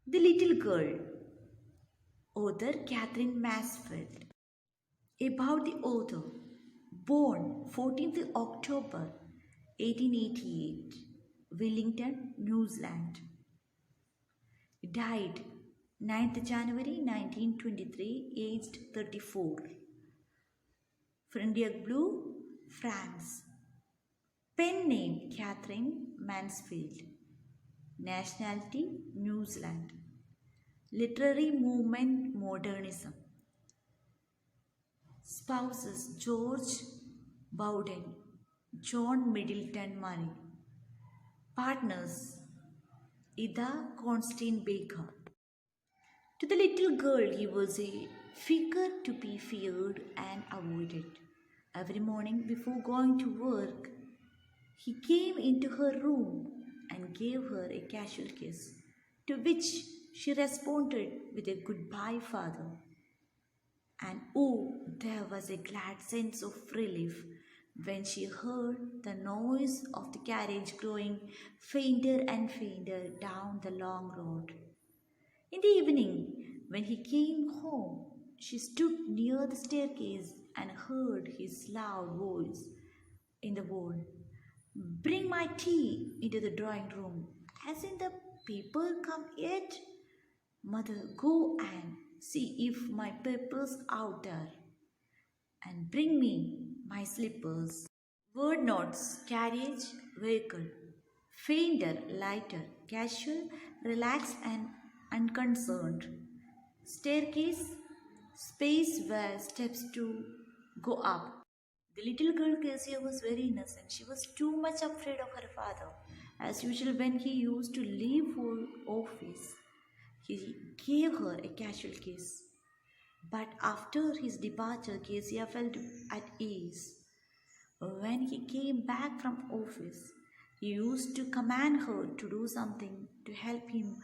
The Little Girl, author Catherine Mansfield. About the author, born 14th October 1888, Wellington, New Zealand. Died 9th January 1923, aged 34. Fontainebleau, France. Pen name Catherine Mansfield. Nationality New Zealand. Literary movement Modernism. Spouses George Bowden, John Middleton Murray. Partners Ida Constantine Baker. To the little girl, he was a figure to be feared and avoided. Every morning before going to work, he came into her room and gave her a casual kiss, to which she responded with a goodbye, father. And oh, there was a glad sense of relief when she heard the noise of the carriage growing fainter and fainter down the long road. In the evening, when he came home, she stood near the staircase and heard his loud voice in the hall. Bring my tea into the drawing room. Hasn't the paper come yet? Mother, go and see if my paper's out there. And bring me my slippers. Word notes, carriage, vehicle. Fainter, lighter, casual, relaxed and unconcerned. Staircase, space where steps to go up. The little girl Kezia was very innocent. She was too much afraid of her father. As usual, when he used to leave for office, he gave her a casual kiss. But after his departure, Kezia felt at ease. When he came back from office, he used to command her to do something to help him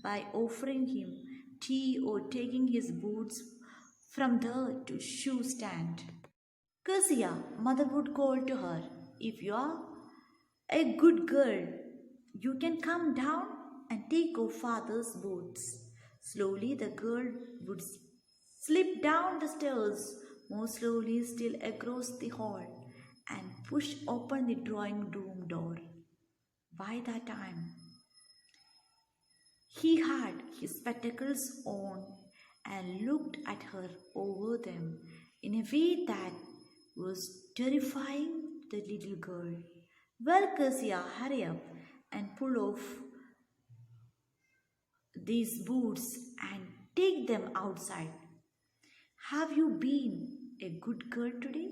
by offering him tea or taking his boots from the to shoe stand. Kezia, mother would call to her, if you are a good girl, you can come down and take off father's boots. Slowly the girl would slip down the stairs, more slowly still across the hall, and push open the drawing room door. By that time, he had his spectacles on and looked at her over them in a way that was terrifying the little girl. Well, Kezia, hurry up and pull off these boots and take them outside. Have you been a good girl today?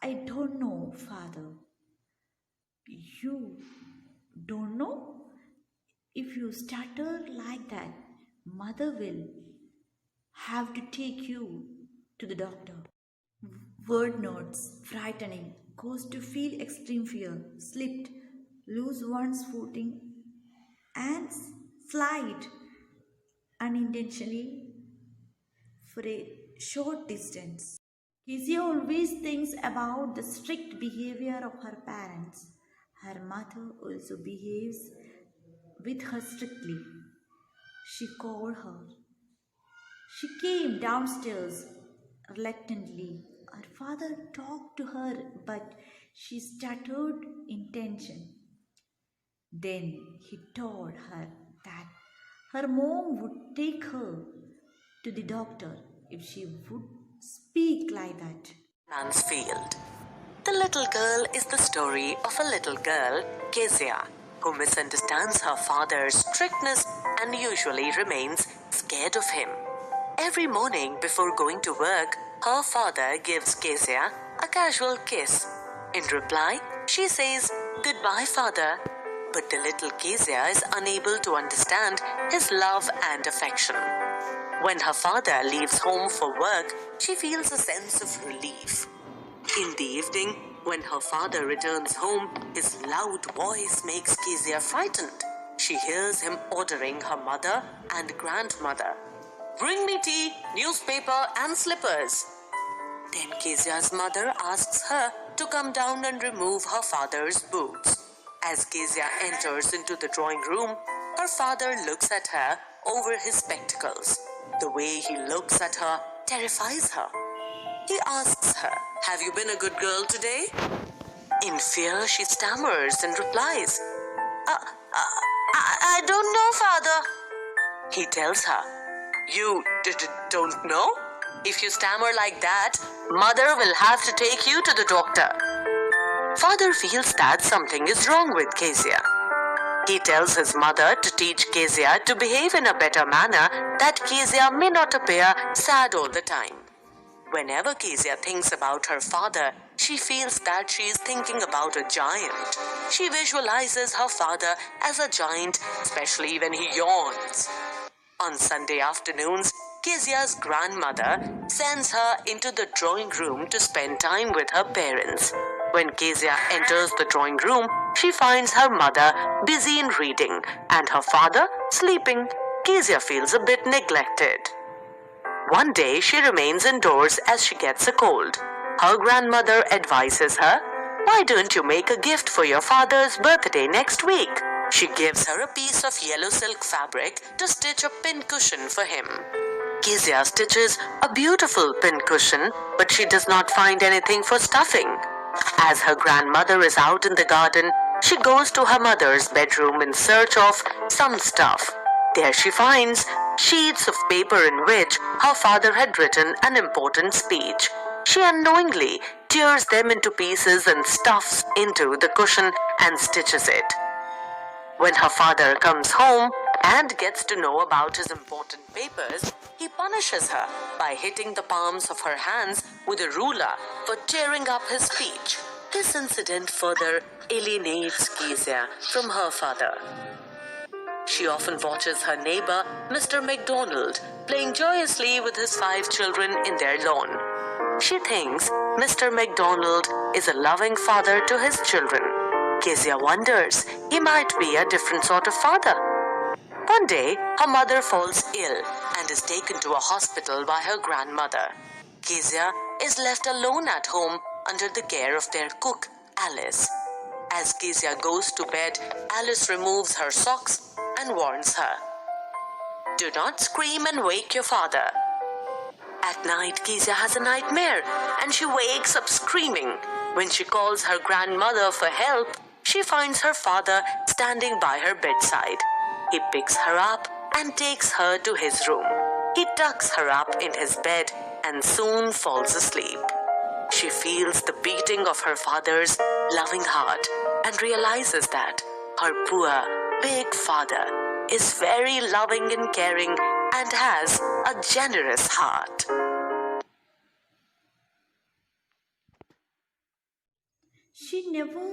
I don't know, father. You don't know? If you stutter like that, mother will have to take you to the doctor. Word notes, frightening, caused to feel extreme fear, slipped, lose one's footing, and slide unintentionally for a short distance. Kezia always thinks about the strict behavior of her parents. Her mother also behaves with her strictly. She called her. She came downstairs reluctantly. Her father talked to her, but she stuttered in tension. Then he told her that her mom would take her to the doctor if she would speak like that. Mansfield. The Little Girl is the story of a little girl, Kezia, who misunderstands her father's strictness and usually remains scared of him. Every morning before going to work, her father gives Kezia a casual kiss. In reply, she says, "Goodbye, father." But the little Kezia is unable to understand his love and affection. When her father leaves home for work, she feels a sense of relief. In the evening, when her father returns home, his loud voice makes Kezia frightened. She hears him ordering her mother and grandmother, "Bring me tea, newspaper, and slippers." Then Kezia's mother asks her to come down and remove her father's boots. As Kezia enters into the drawing room, her her father looks at her over his spectacles. The way he looks at her terrifies her. He asks her, "Have you been a good girl today?" In fear, she stammers and replies, I don't know, father. He tells her, "You don't know? If you stammer like that, mother will have to take you to the doctor." Father feels that something is wrong with Kezia. He tells his mother to teach Kezia to behave in a better manner, that Kezia may not appear sad all the time. Whenever Kezia thinks about her father, she feels that she is thinking about a giant. She visualizes her father as a giant, especially when he yawns. On Sunday afternoons, Kezia's grandmother sends her into the drawing room to spend time with her parents. When Kezia enters the drawing room, she finds her mother busy in reading and her father sleeping. Kezia feels a bit neglected. One day, she remains indoors as she gets a cold. Her grandmother advises her, "Why don't you make a gift for your father's birthday next week?" She gives her a piece of yellow silk fabric to stitch a pincushion for him. Kezia stitches a beautiful pincushion, but she does not find anything for stuffing. As her grandmother is out in the garden, she goes to her mother's bedroom in search of some stuff. There she finds sheets of paper in which her father had written an important speech. She unknowingly tears them into pieces and stuffs into the cushion and stitches it. When her father comes home and gets to know about his important papers, he punishes her by hitting the palms of her hands with a ruler for tearing up his speech. This incident further alienates Kezia from her father. She often watches her neighbor, Mr. McDonald, playing joyously with his 5 children in their lawn. She thinks Mr. McDonald is a loving father to his children. Kezia wonders he might be a different sort of father. One day, her mother falls ill and is taken to a hospital by her grandmother. Kezia is left alone at home under the care of their cook, Alice. As Kezia goes to bed, Alice removes her socks and warns her, "Do not scream and wake your father." At night, Kezia has a nightmare and she wakes up screaming. When she calls her grandmother for help, she finds her father standing by her bedside. He picks her up and takes her to his room. He tucks her up in his bed and soon falls asleep. She feels the beating of her father's loving heart and realizes that her poor, big father is very loving and caring and has a generous heart. She never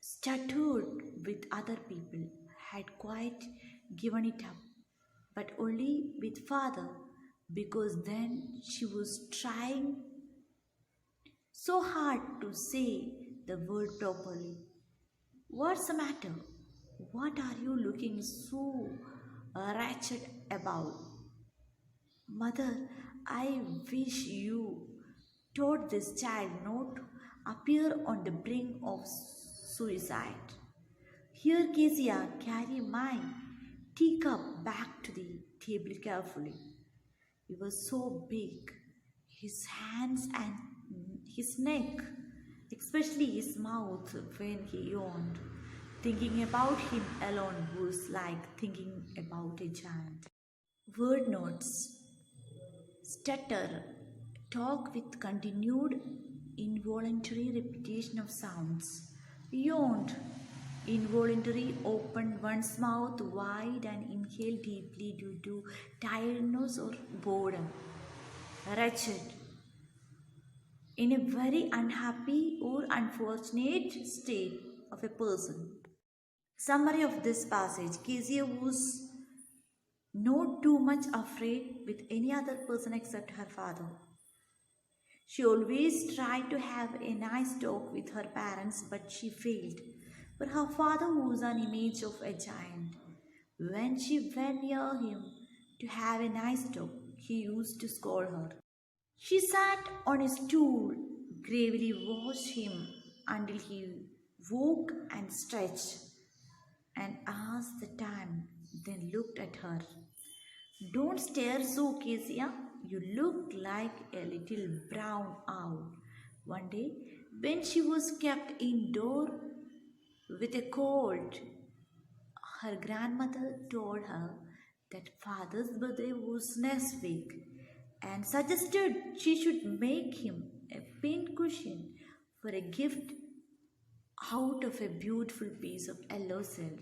stuttered with other people, had quite given it up, but only with father, because then she was trying so hard to say the word properly. "What's the matter? What are you looking so wretched about?" "Mother, I wish you taught this child not to appear on the brink of suicide. Here, Kezia, carry my teacup back to the table carefully." He was so big, his hands and his neck, especially his mouth when he yawned. Thinking about him alone was like thinking about a giant. Word notes: stutter, talk with continued involuntary repetition of sounds. Yawned, involuntarily opened one's mouth wide and inhaled deeply due to tiredness or boredom. Wretched, in a very unhappy or unfortunate state of a person. Summary of this passage: Kezia was not too much afraid with any other person except her father. She always tried to have a nice talk with her parents, but she failed, for her father was an image of a giant. When she went near him to have a nice talk, he used to scold her. She sat on a stool, gravely watched him until he woke and stretched. and asked the time, then looked at her. Don't stare so, Kezia. You look like a little brown owl. One day, when she was kept indoor with a cold, her grandmother told her that father's birthday was next week and suggested she should make him a pin cushion for a gift out of a beautiful piece of yellow silk.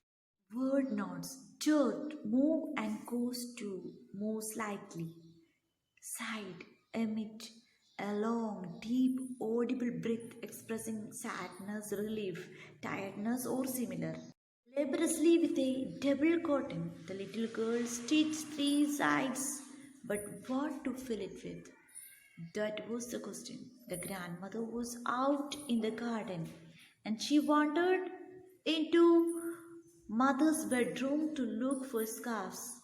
Word nods, dirt, move and goes to move slightly. Sighed emit a long, deep, audible breath expressing sadness, relief, tiredness, or similar. Laboriously with a double cotton, the little girl stitched three sides, but what to fill it with? That was the question. The grandmother was out in the garden and she wandered into mother's bedroom to look for scarves.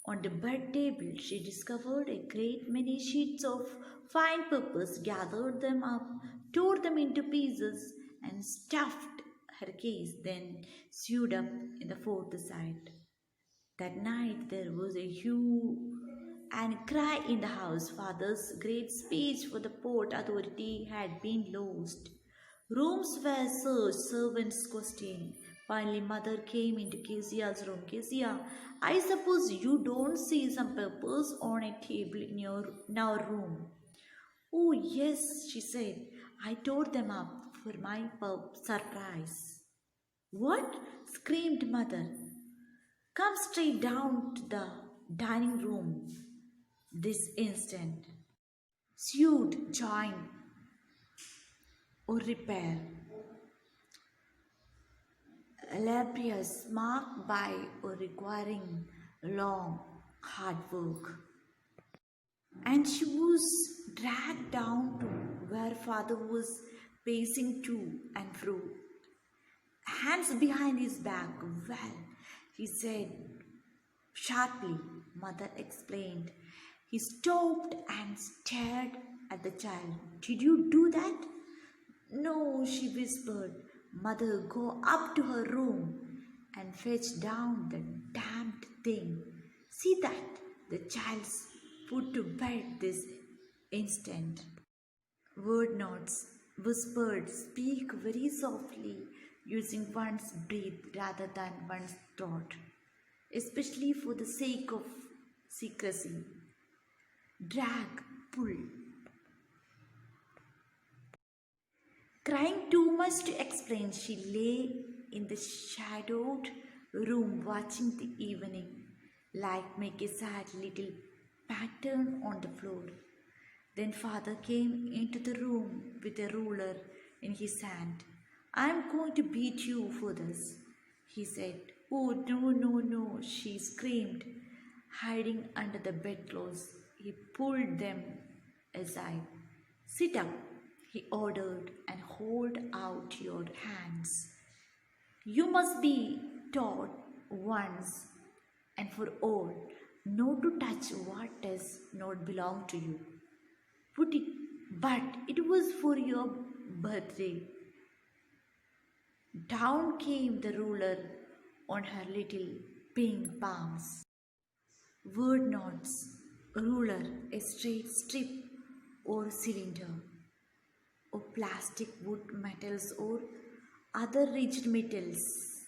On the bed table, she discovered a great many sheets of fine papers, gathered them up, tore them into pieces, and stuffed her case, then sewed up in the fourth side. That night there was a hue and cry in the house. Father's great speech for the Port Authority had been lost. Rooms were searched, servants questioned. Finally, mother came into Kezia's room. Kezia, I suppose you don't see some papers on a table in our room. Oh, yes, she said. I tore them up for my surprise. What? Screamed mother. Come straight down to the dining room this instant. Suit, join, or repair. Laborious, marked by or requiring long, hard work. And she was dragged down to where father was pacing to and fro, hands behind his back. Well, he said sharply, mother explained. He stopped and stared at the child. Did you do that? No, she whispered. Mother, go up to her room and fetch down the damned thing. See that the child's put to bed this instant. Word nods, whispered, speak very softly, using one's breath rather than one's throat, especially for the sake of secrecy. Drag, pull. Crying too much to explain, she lay in the shadowed room watching the evening light make a sad little pattern on the floor. Then father came into the room with a ruler in his hand. I am going to beat you for this, he said. Oh, no, no, no, she screamed, hiding under the bedclothes. He pulled them aside. Sit up, he ordered, and hold out your hands. You must be taught once and for all not to touch what does not belong to you. But it was for your birthday. Down came the ruler on her little pink palms. Word nods, ruler, a straight strip or cylinder, or plastic, wood, metals, or other rigid metals,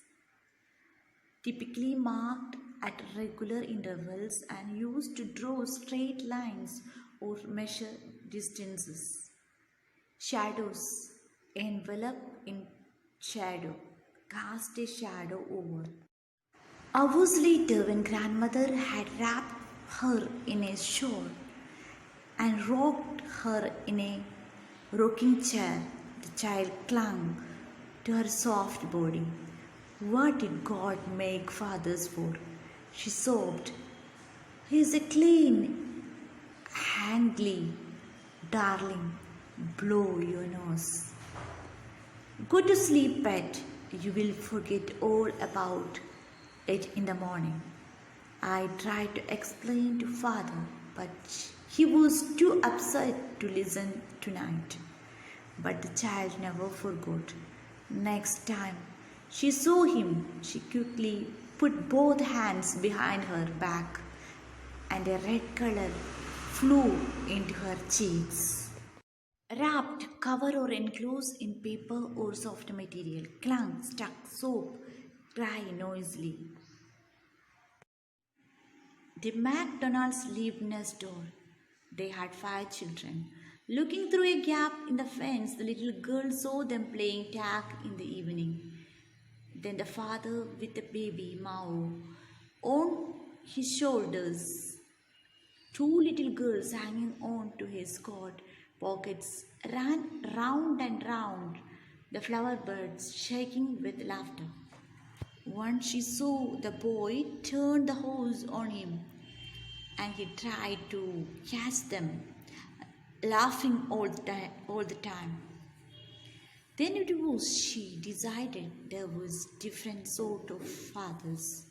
typically marked at regular intervals and used to draw straight lines or measure distances. Shadows, envelop in shadow, cast a shadow over. Hours later, when grandmother had wrapped her in a shawl and rocked her in a rocking chair, the child clung to her soft body. What did God make fathers for? She sobbed. He is a clean, handly, darling. Blow your nose. Go to sleep, pet. You will forget all about it in the morning. I tried to explain to father, but he was too upset to listen tonight. But the child never forgot. Next time She saw him. She quickly put both hands behind her back, and a red color flew into her cheeks. Wrapped, cover or enclosed in paper or soft material, clung, stuck, soap, cry noisily. The McDonald's lived next door. They had 5 children. Looking through a gap in the fence, the little girl saw them playing tag in the evening. Then the father, with the baby Mao on his shoulders, 2 little girls hanging on to his coat pockets, ran round and round, the flower birds shaking with laughter. Once she saw the boy turn the hose on him, and he tried to catch them, laughing all the time. Then it was she decided there was different sort of fathers.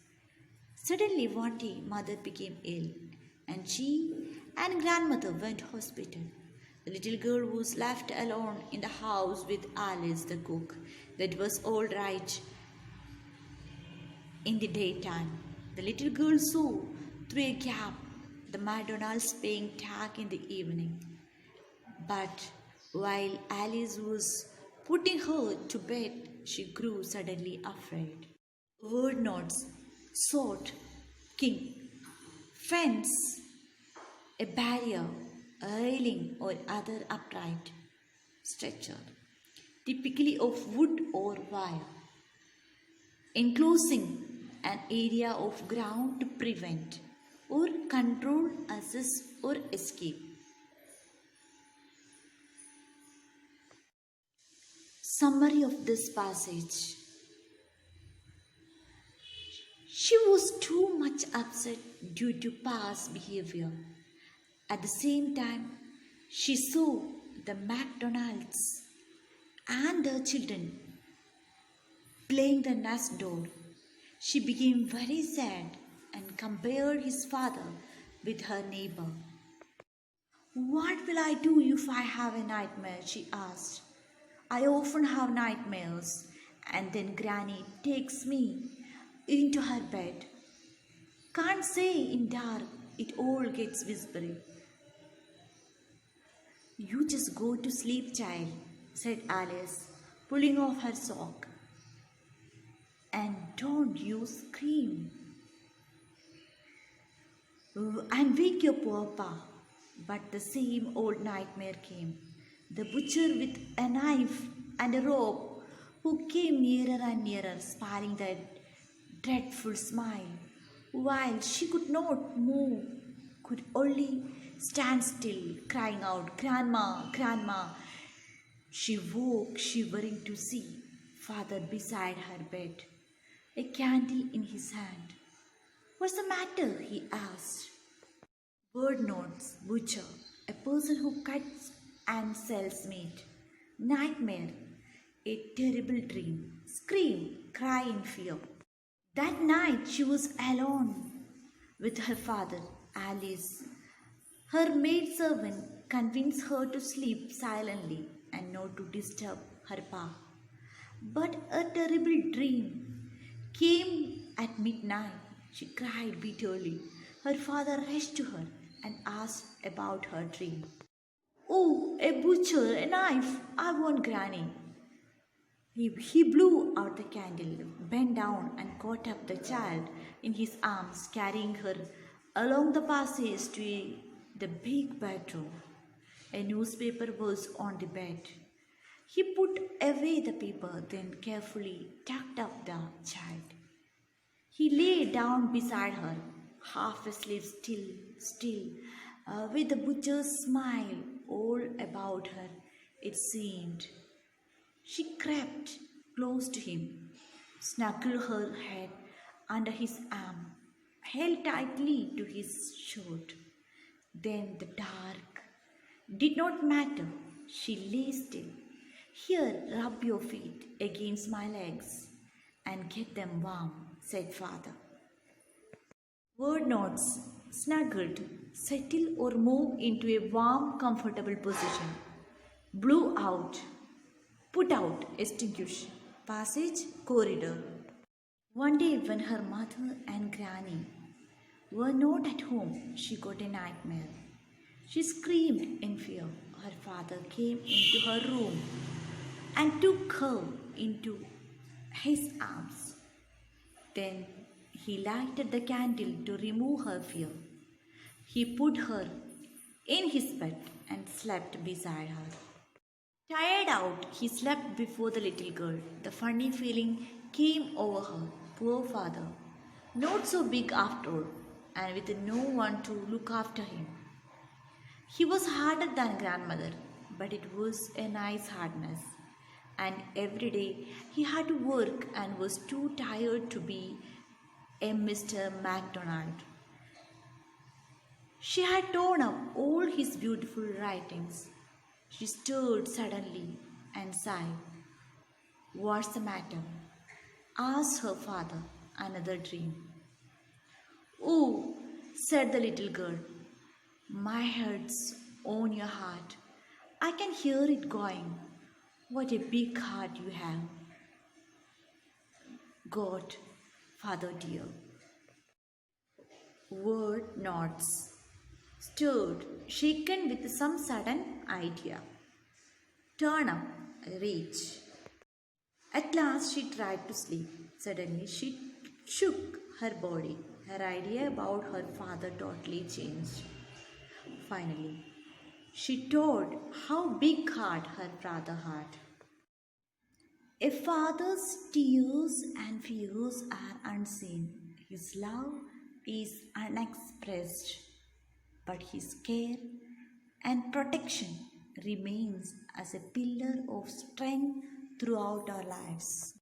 Suddenly one day mother became ill, and she and grandmother went hospital. The little girl was left alone in the house with Alice the cook. That was all right in the daytime. The little girl saw through a gap the McDonald's playing tag in the evening. But while Alice was putting her to bed, she grew suddenly afraid. Word notes, sword, king, fence, a barrier, a railing or other upright structure, typically of wood or wire, enclosing an area of ground to prevent or control, assist or escape. Summary of this passage. She was too much upset due to past behavior. At the same time, she saw the McDonald's and their children playing the next door. She became very sad and compared his father with her neighbor. What will I do if I have a nightmare? She asked. I often have nightmares, and then Granny takes me into her bed. Can't say in dark, it all gets whispery. You just go to sleep, child, said Alice, pulling off her sock. And don't you scream. And wake your papa. But the same old nightmare came. The butcher with a knife and a rope who came nearer and nearer, smiling that dreadful smile, while she could not move, could only stand still, crying out, Grandma, Grandma. She woke, shivering to see father beside her bed, a candle in his hand. What's the matter? He asked. Word notes, butcher, a person who cuts and sells meat. Nightmare, a terrible dream. Scream, cry in fear. That night she was alone with her father, Alice. Her maidservant convinced her to sleep silently and not to disturb her pa. But a terrible dream came at midnight. She cried bitterly. Her father rushed to her and asked about her dream. Oh, a butcher, a knife, I want Granny. He blew out the candle, bent down and caught up the child in his arms, carrying her along the passage to the big bedroom. A newspaper was on the bed. He put away the paper, then carefully tucked up the child. He lay down beside her, half asleep, still, with the butcher's smile all about her, it seemed. She crept close to him, snuggled her head under his arm, held tightly to his shirt. Then the dark did not matter. She lay still. Here, rub your feet against my legs and get them warm, said father. Word notes, snuggled, settle or move into a warm, comfortable position. Blew out, put out, extinguish. Passage corridor. One day, when her mother and granny were not at home, she got a nightmare. She screamed in fear. Her father came into her room and took her into his arms. Then he lighted the candle to remove her fear. He put her in his bed and slept beside her. Tired out, he slept before the little girl. The funny feeling came over her. Poor father, not so big after all, and with no one to look after him. He was harder than grandmother, but it was a nice hardness. And every day he had to work and was too tired to be a Mr. MacDonald. She had torn up all his beautiful writings. She stirred suddenly and sighed. What's the matter? Asked her father. Another dream. Oh, said the little girl. My head's on your heart. I can hear it going. What a big heart you have. God, Father dear. Word nods. Stirred, shaken with some sudden idea. Turn up, reach. At last she tried to sleep. Suddenly she shook her body. Her idea about her father totally changed. Finally, she told how big heart her father had. A father's tears and fears are unseen. His love is unexpressed, but his care and protection remains as a pillar of strength throughout our lives.